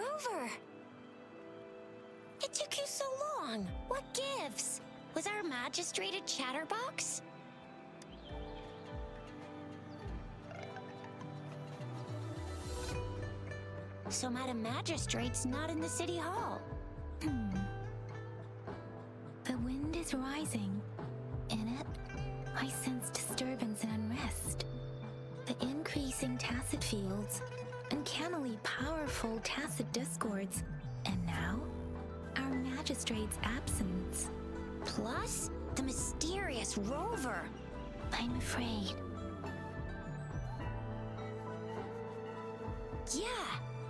Rover! It took you so long. What gives? Was our magistrate a chatterbox? So Madam Magistrate's not in the city hall. The wind is rising. In it, I sense disturbance and unrest. The increasing tacit fields, uncannily powerful tacit discords, and now, our magistrate's absence. Plus, the mysterious Rover. I'm afraid. Yeah,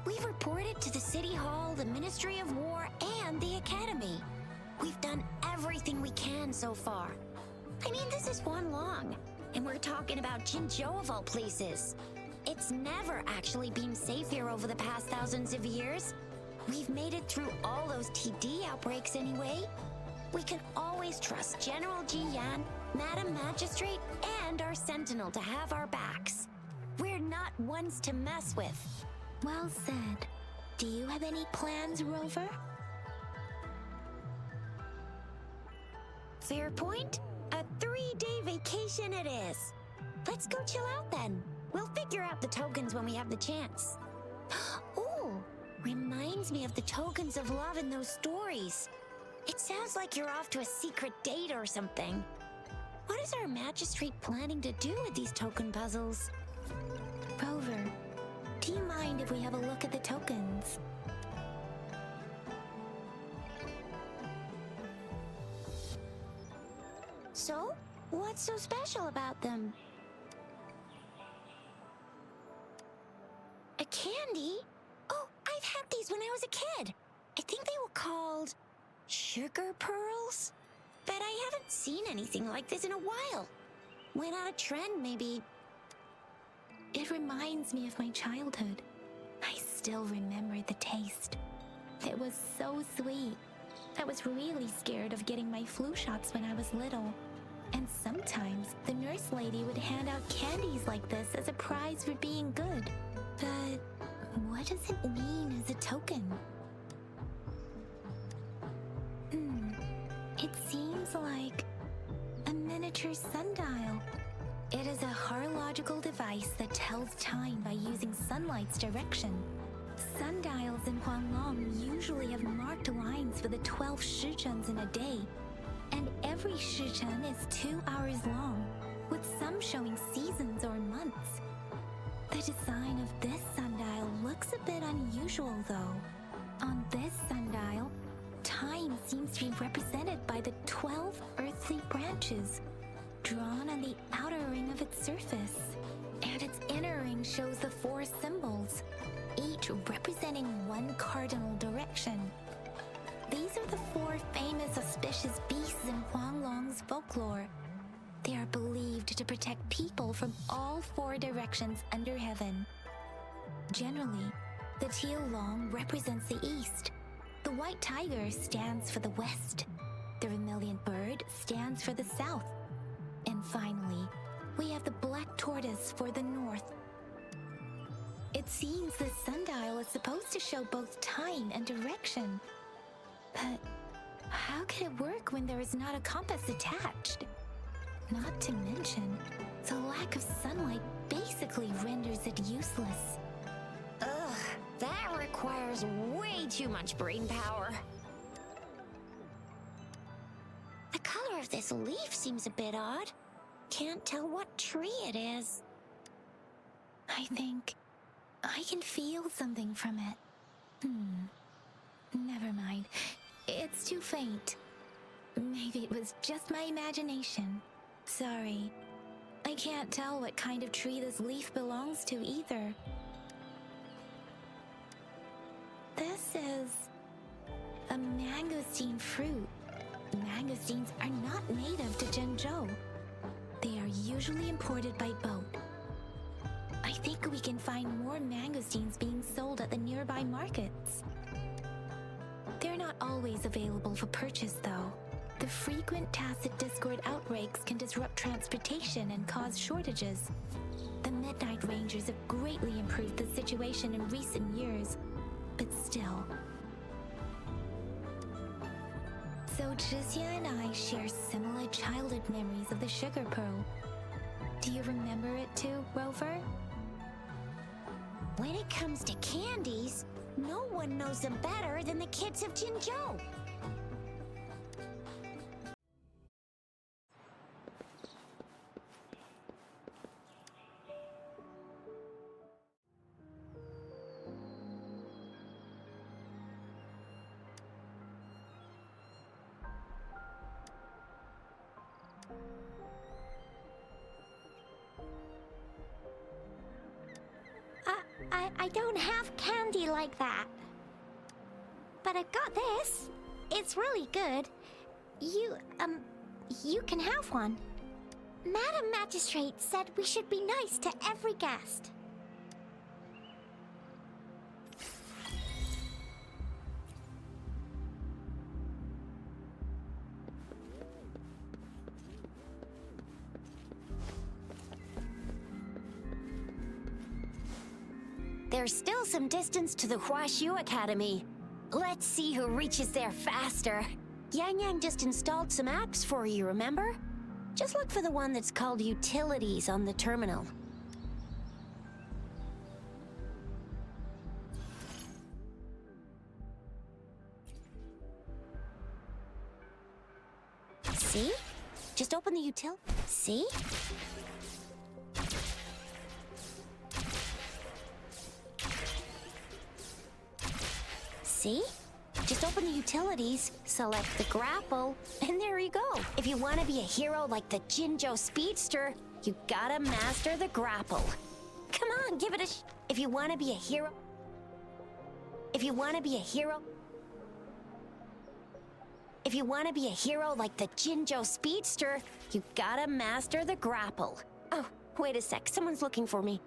we've reported to the City Hall, the Ministry of War, and the Academy. We've done everything we can so far. I mean, this is one long, and we're talking about Jinzhou of all places. It's never actually been safe here over the past thousands of years. We've made it through all those TD outbreaks anyway. We can always trust General Ji Yan, Madam Magistrate, and our Sentinel to have our backs. We're not ones to mess with. Well said. Do you have any plans, Rover? Fair point. A 3-day vacation it is. Let's go chill out then. We'll figure out the tokens when we have the chance. Ooh, reminds me of the tokens of love in those stories. It sounds like you're off to a secret date or something. What is our magistrate planning to do with these token puzzles? Rover, do you mind if we have a look at the tokens? So, what's so special about them? A candy? Oh, I've had these when I was a kid. I think they were called sugar pearls? But I haven't seen anything like this in a while. Went out of trend, maybe. It reminds me of my childhood. I still remember the taste. It was so sweet. I was really scared of getting my flu shots when I was little. And sometimes the nurse lady would hand out candies like this as a prize for being good. But what does it mean as a token? It seems like a miniature sundial. It is a horological device that tells time by using sunlight's direction. Sundials in Huanglong usually have marked lines for the 12 shichens in a day, and every shichen is 2 hours long, with some showing seasons or months. The design of this sundial looks a bit unusual though. On this sundial, time seems to be represented by the 12 earthly branches, drawn on the outer ring of its surface, and its inner ring shows the 4 symbols, each representing one cardinal direction. These are the 4 famous auspicious beasts in Huanglong's folklore. They are believed to protect people from all 4 directions under heaven. Generally, the teal long represents the east, the white tiger stands for the west, the vermilion bird stands for the south, and finally, we have the black tortoise for the north. It seems this sundial is supposed to show both time and direction. But how could it work when there is not a compass attached? Not to mention, the lack of sunlight basically renders it useless. Ugh, that requires way too much brain power. The color of this leaf seems a bit odd. Can't tell what tree it is. I think I can feel something from it. Never mind. It's too faint. Maybe it was just my imagination. Sorry. I can't tell what kind of tree this leaf belongs to either. This is a mangosteen fruit. Mangosteens are not native to Zhengzhou. They are usually imported by boat. I think we can find more mangosteens being sold at the nearby markets. They're not always available for purchase, though. The frequent tacit discord outbreaks can disrupt transportation and cause shortages. The Midnight Rangers have greatly improved the situation in recent years, but still. So Zhixia and I share similar childhood memories of the sugar pearl. Do you remember it too, Rover? When it comes to candies, no one knows them better than the kids of Jinzhou. I don't have candy like that. But I've got this. It's really good. You can have one. Madam Magistrate said we should be nice to every guest. There's still some distance to the Huaxu Academy. Let's see who reaches there faster. Yang Yang just installed some apps for you, remember? Just look for the one that's called Utilities on the terminal. See? Just open the util. See? See? Just open the utilities, select the grapple, and there you go. If you want to be a hero like the Jinzhou Speedster, you gotta master the grapple. Come on, give it a If you want to be a hero... If you want to be a hero... If you want to be a hero like the Jinzhou Speedster, you gotta master the grapple. Oh, wait a sec, someone's looking for me.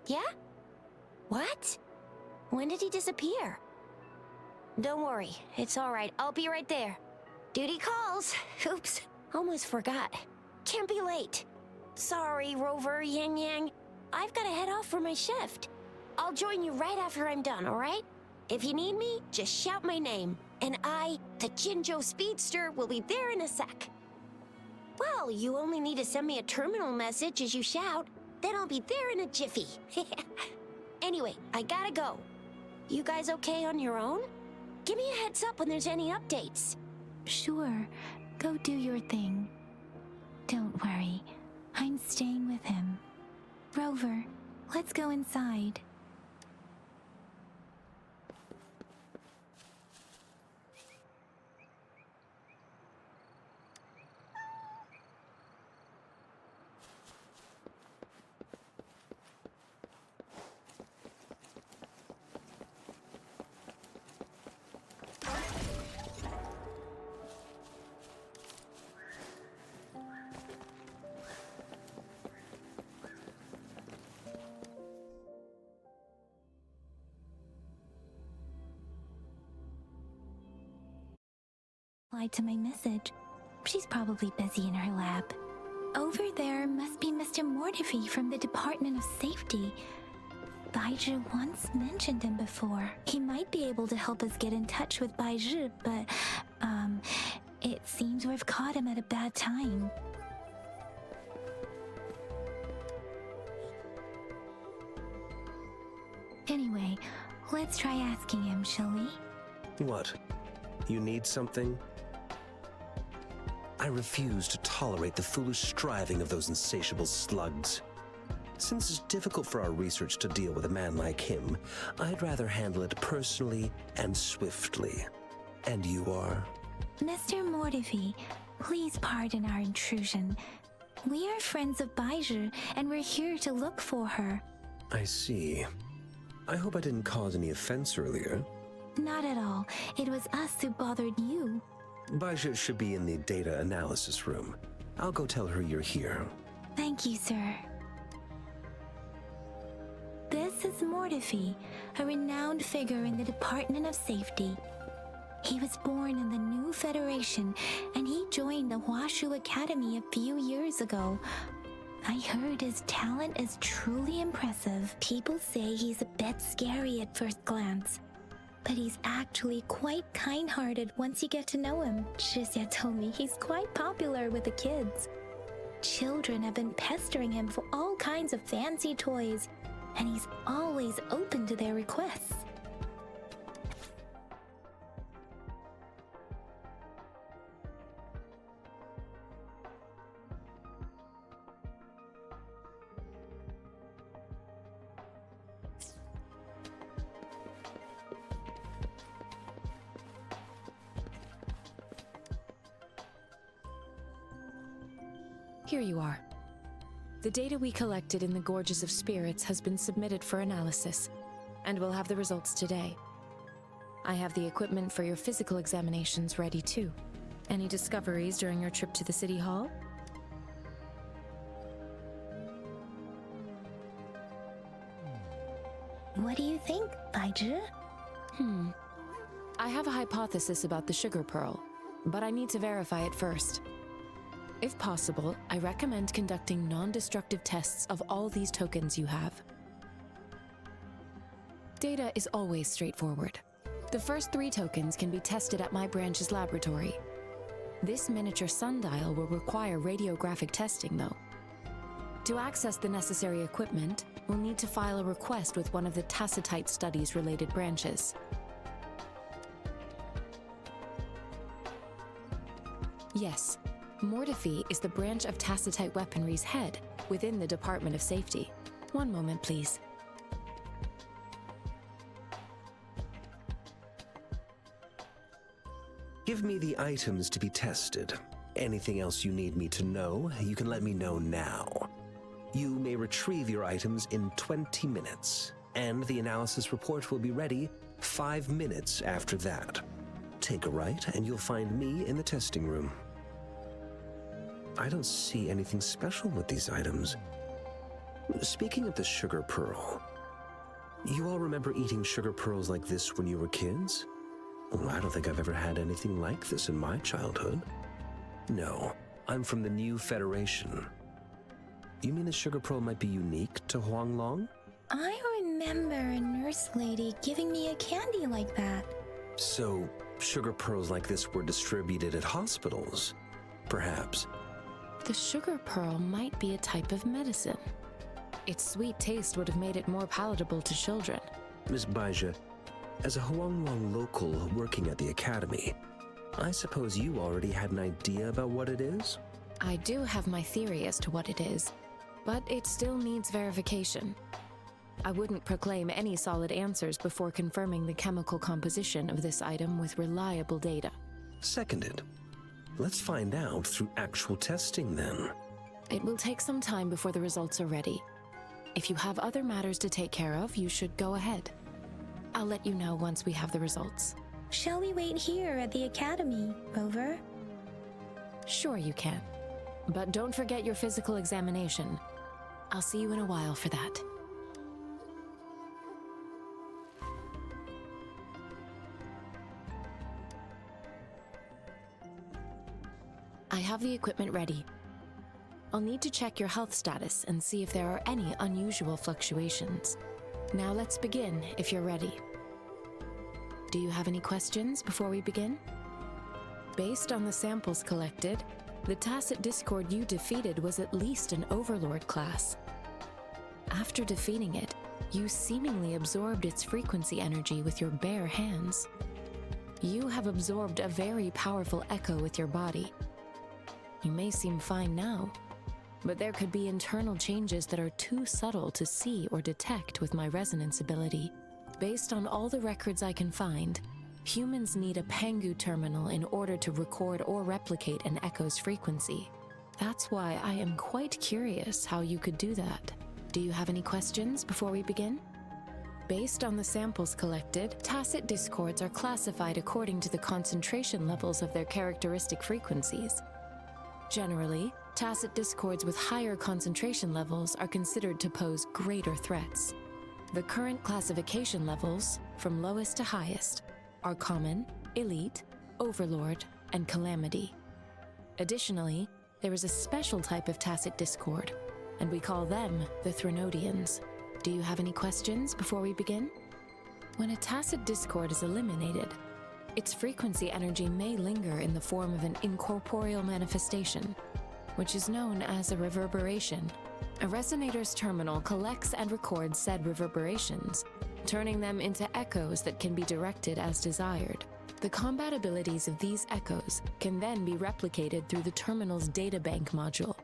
Yeah? What? When did he disappear? Don't worry, it's all right. I'll be right there. Duty calls. Oops, almost forgot. Can't be late. Sorry, Rover, Yang Yang. I've got to head off for my shift. I'll join you right after I'm done, all right? If you need me, just shout my name. And I, the Jinzhou Speedster, will be there in a sec. Well, you only need to send me a terminal message as you shout. Then I'll be there in a jiffy. Anyway, I gotta go. You guys okay on your own? Give me a heads up when there's any updates. Sure, go do your thing. Don't worry, I'm staying with him. Rover, let's go inside. To my message. She's probably busy in her lab. Over there must be Mr. Mortifi from the Department of Safety. Baizhi once mentioned him before. He might be able to help us get in touch with Baizhi, but, it seems we've caught him at a bad time. Anyway, let's try asking him, shall we? What? You need something? I refuse to tolerate the foolish striving of those insatiable slugs. Since it's difficult for our research to deal with a man like him, I'd rather handle it personally and swiftly. And you are? Mr. Mortifi, please pardon our intrusion. We are friends of Baizhi, and we're here to look for her. I see. I hope I didn't cause any offense earlier. Not at all. It was us who bothered you. Baizhi should be in the data analysis room. I'll go tell her you're here. Thank you, sir. This is Mortifi, a renowned figure in the Department of Safety. He was born in the new Federation, and he joined the Huaxu Academy a few years ago. I heard his talent is truly impressive. People say he's a bit scary at first glance. but he's actually quite kind-hearted once you get to know him. Shizia told me he's quite popular with the kids. Children have been pestering him for all kinds of fancy toys, and he's always open to their requests. Here you are. The data we collected in the Gorges of Spirits has been submitted for analysis, and we'll have the results today. I have the equipment for your physical examinations ready too. Any discoveries during your trip to the City Hall? What do you think, Baizhi? I have a hypothesis about the sugar pearl, but I need to verify it first. If possible, I recommend conducting non-destructive tests of all these tokens you have. Data is always straightforward. The first 3 tokens can be tested at my branch's laboratory. This miniature sundial will require radiographic testing, though. To access the necessary equipment, we'll need to file a request with one of the Tacitite Studies-related branches. Yes, Mortefi is the branch of Tacitite Weaponry's head within the Department of Safety. One moment, please. Give me the items to be tested. Anything else you need me to know, you can let me know now. You may retrieve your items in 20 minutes, and the analysis report will be ready 5 minutes after that. Take a right, and you'll find me in the testing room. I don't see anything special with these items. Speaking of the sugar pearl, you all remember eating sugar pearls like this when you were kids? Well, I don't think I've ever had anything like this in my childhood. No, I'm from the New Federation. You mean the sugar pearl might be unique to Huanglong? I remember a nurse lady giving me a candy like that. So, sugar pearls like this were distributed at hospitals, perhaps. The sugar pearl might be a type of medicine. Its sweet taste would have made it more palatable to children. Miss Baizhi, as a Huanglong local working at the academy, I suppose you already had an idea about what it is? I do have my theory as to what it is, but it still needs verification. I wouldn't proclaim any solid answers before confirming the chemical composition of this item with reliable data. Seconded. Let's find out through actual testing then. It will take some time before the results are ready. If you have other matters to take care of, you should go ahead. I'll let you know once we have the results. Shall we wait here at the academy, Rover? Sure you can. But don't forget your physical examination. I'll see you in a while for that. I have the equipment ready. I'll need to check your health status and see if there are any unusual fluctuations. Now let's begin, if you're ready. Do you have any questions before we begin? Based on the samples collected, the Tacit Discord you defeated was at least an Overlord class. After defeating it, you seemingly absorbed its frequency energy with your bare hands. You have absorbed a very powerful echo with your body. You may seem fine now, but there could be internal changes that are too subtle to see or detect with my resonance ability. Based on all the records I can find, humans need a Pangu terminal in order to record or replicate an echo's frequency. That's why I am quite curious how you could do that. Do you have any questions before we begin? Based on the samples collected, Tacit Discords are classified according to the concentration levels of their characteristic frequencies. Generally, Tacit Discords with higher concentration levels are considered to pose greater threats. The current classification levels, from lowest to highest, are Common, Elite, Overlord, and Calamity. Additionally, there is a special type of Tacit Discord, and we call them the Threnodians. Do you have any questions before we begin? When a tacit discord is eliminated, its frequency energy may linger in the form of an incorporeal manifestation, which is known as a reverberation. A resonator's terminal collects and records said reverberations, turning them into echoes that can be directed as desired. The combat abilities of these echoes can then be replicated through the terminal's databank module,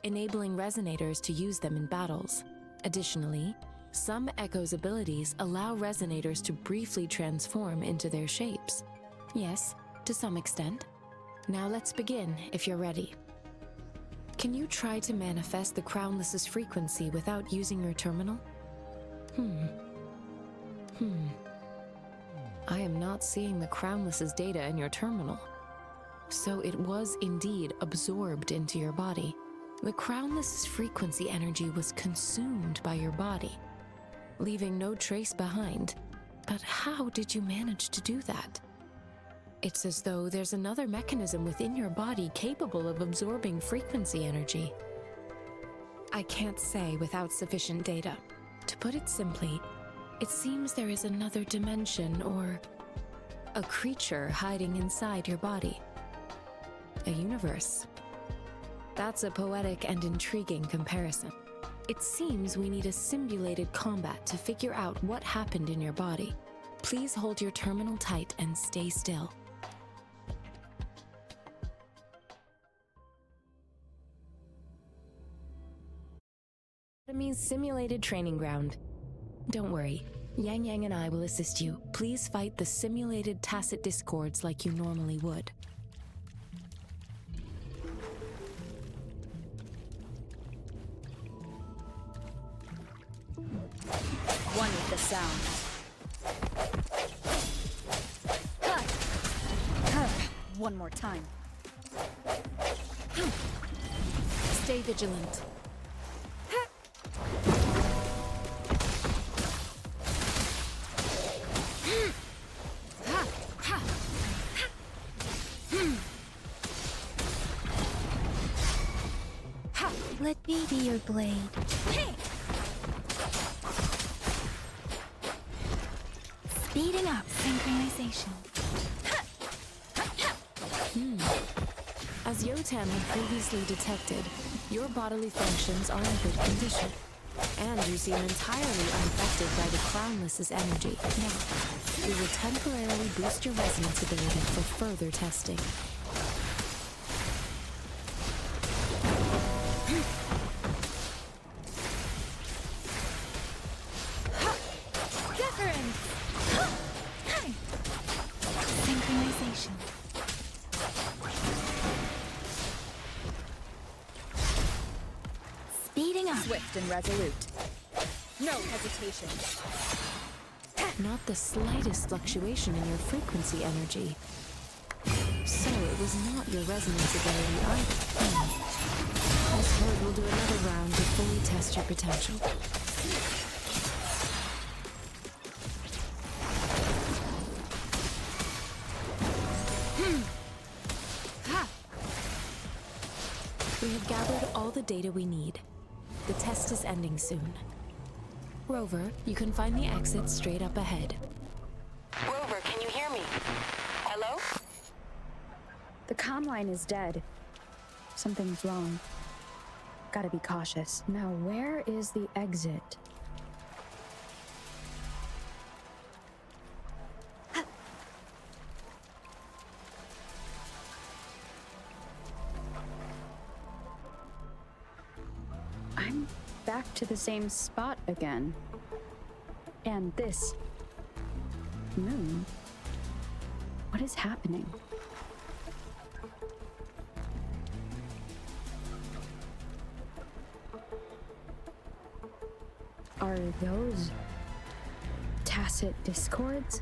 enabling resonators to use them in battles. Additionally, some echoes' abilities allow resonators to briefly transform into their shapes. Yes, to some extent. Now let's begin, if you're ready. Can you try to manifest the Crownless's frequency without using your terminal? I am not seeing the Crownless's data in your terminal. So it was indeed absorbed into your body. The Crownless's frequency energy was consumed by your body, leaving no trace behind. But how did you manage to do that? It's as though there's another mechanism within your body capable of absorbing frequency energy. I can't say without sufficient data. To put it simply, it seems there is another dimension or a creature hiding inside your body. A universe. That's a poetic and intriguing comparison. It seems we need a simulated combat to figure out what happened in your body. Please hold your terminal tight and stay still. Enemy's simulated training ground. Don't worry, Yang Yang and I will assist you. Please fight the simulated tacit discords like you normally would. One with the sound. One more time. Stay vigilant. Let me be your blade. Speeding up synchronization. As Yotam had previously detected, your bodily functions are in good condition, and you seem entirely unaffected by the Crownless's energy. Now, we will temporarily boost your resonance ability for further testing. Synchronization. Speeding up. Swift and resolute. No hesitation. Not the slightest fluctuation in your frequency energy. So it was not your resonance ability either. As heard, we'll do another round to fully test your potential. We have gathered all the data we need. The test is ending soon. Rover, you can find the exit straight up ahead. Rover, can you hear me? Hello? The comm line is dead. Something's wrong. Gotta be cautious. Now, where is the exit? I'm back to the same spot again. And this moon. What is happening? Are those tacit discords?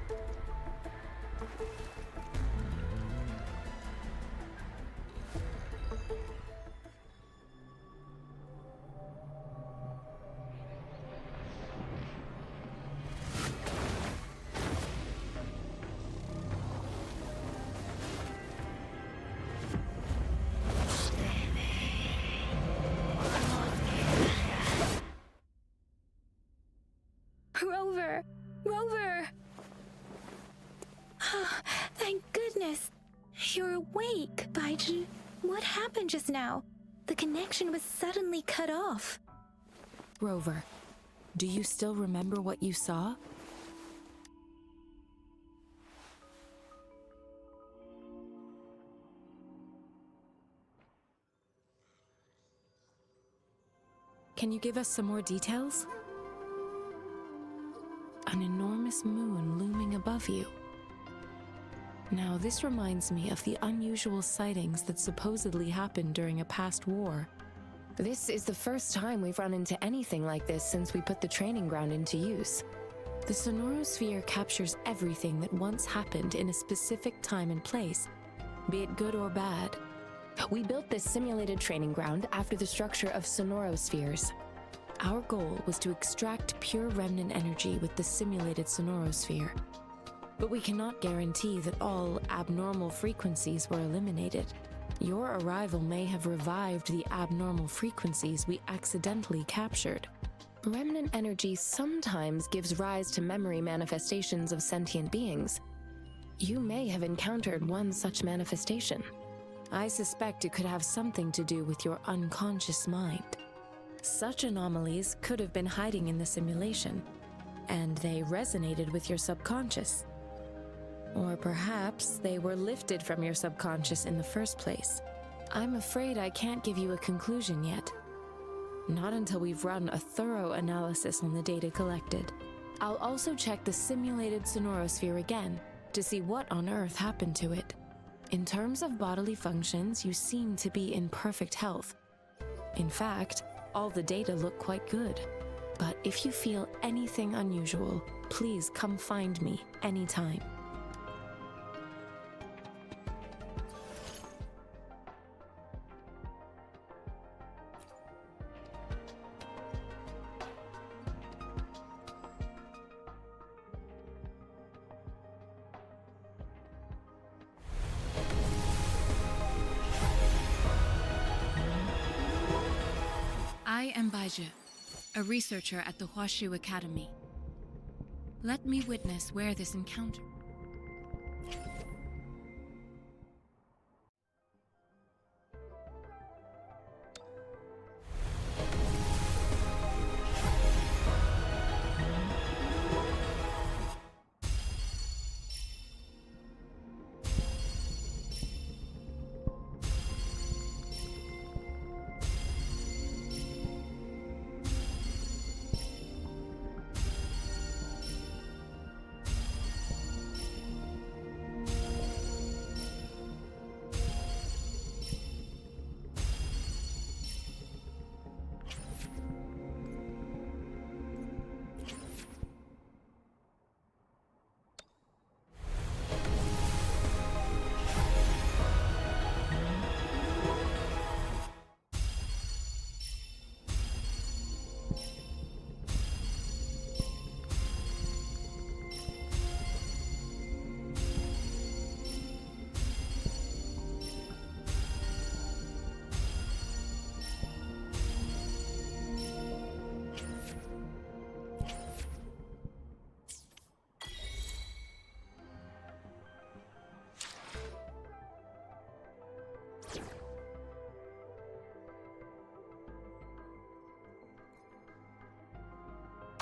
Rover! Rover! Thank goodness. You're awake, Baizhi. What happened just now? The connection was suddenly cut off. Rover, do you still remember what you saw? Can you give us some more details? An enormous moon looming above you. Now, this reminds me of the unusual sightings that supposedly happened during a past war. This is the first time we've run into anything like this since we put the training ground into use. The sonorosphere captures everything that once happened in a specific time and place, be it good or bad. We built this simulated training ground after the structure of sonorospheres. Our goal was to extract pure remnant energy with the simulated sonorosphere. But we cannot guarantee that all abnormal frequencies were eliminated. Your arrival may have revived the abnormal frequencies we accidentally captured. Remnant energy sometimes gives rise to memory manifestations of sentient beings. You may have encountered one such manifestation. I suspect it could have something to do with your unconscious mind. Such anomalies could have been hiding in the simulation, and they resonated with your subconscious. Or perhaps they were lifted from your subconscious in the first place. I'm afraid I can't give you a conclusion yet. Not until we've run a thorough analysis on the data collected. I'll also check the simulated sonorosphere again to see what on earth happened to it. In terms of bodily functions, you seem to be in perfect health. In fact, all the data look quite good. But if you feel anything unusual, please come find me anytime. I am Baizhi, a researcher at the Huaxu Academy. Let me witness where this encounter.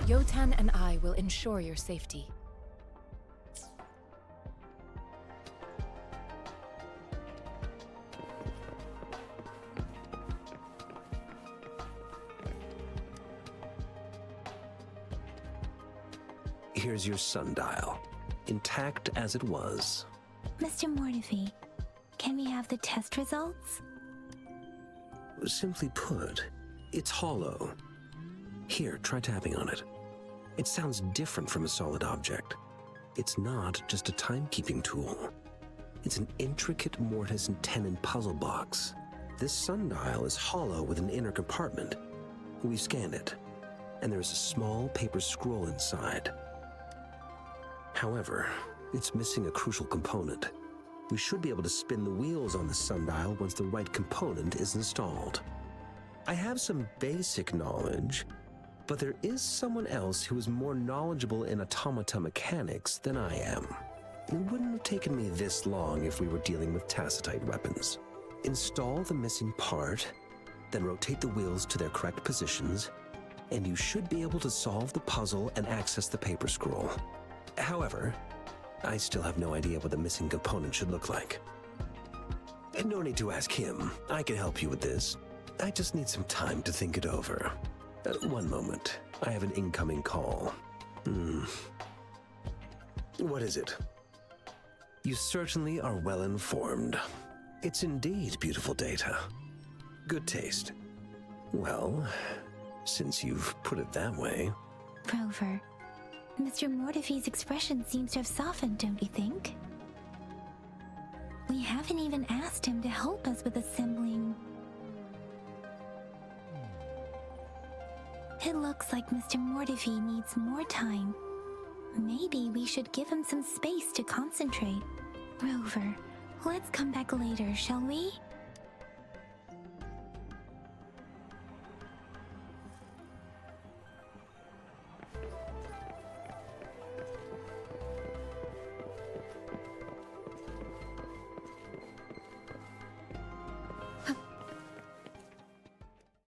Yotan and I will ensure your safety. Here's your sundial, intact as it was. Mr. Mortefi, can we have the test results? Simply put, it's hollow. Here, try tapping on it. It sounds different from a solid object. It's not just a timekeeping tool. It's an intricate mortise and tenon puzzle box. This sundial is hollow with an inner compartment. We've scanned it, and there's a small paper scroll inside. However, it's missing a crucial component. We should be able to spin the wheels on the sundial once the right component is installed. I have some basic knowledge, but there is someone else who is more knowledgeable in automata mechanics than I am. It wouldn't have taken me this long if we were dealing with tacitite weapons. Install the missing part, then rotate the wheels to their correct positions, and you should be able to solve the puzzle and access the paper scroll. However, I still have no idea what the missing component should look like. And no need to ask him. I can help you with this. I just need some time to think it over. One moment. I have an incoming call. What is it? You certainly are well informed. It's indeed beautiful data. Good taste. Well, since you've put it that way... Rover, Mr. Mortefi's expression seems to have softened, don't you think? We haven't even asked him to help us with assembling... It looks like Mr. Mortefi needs more time. Maybe we should give him some space to concentrate. Rover, let's come back later, shall we?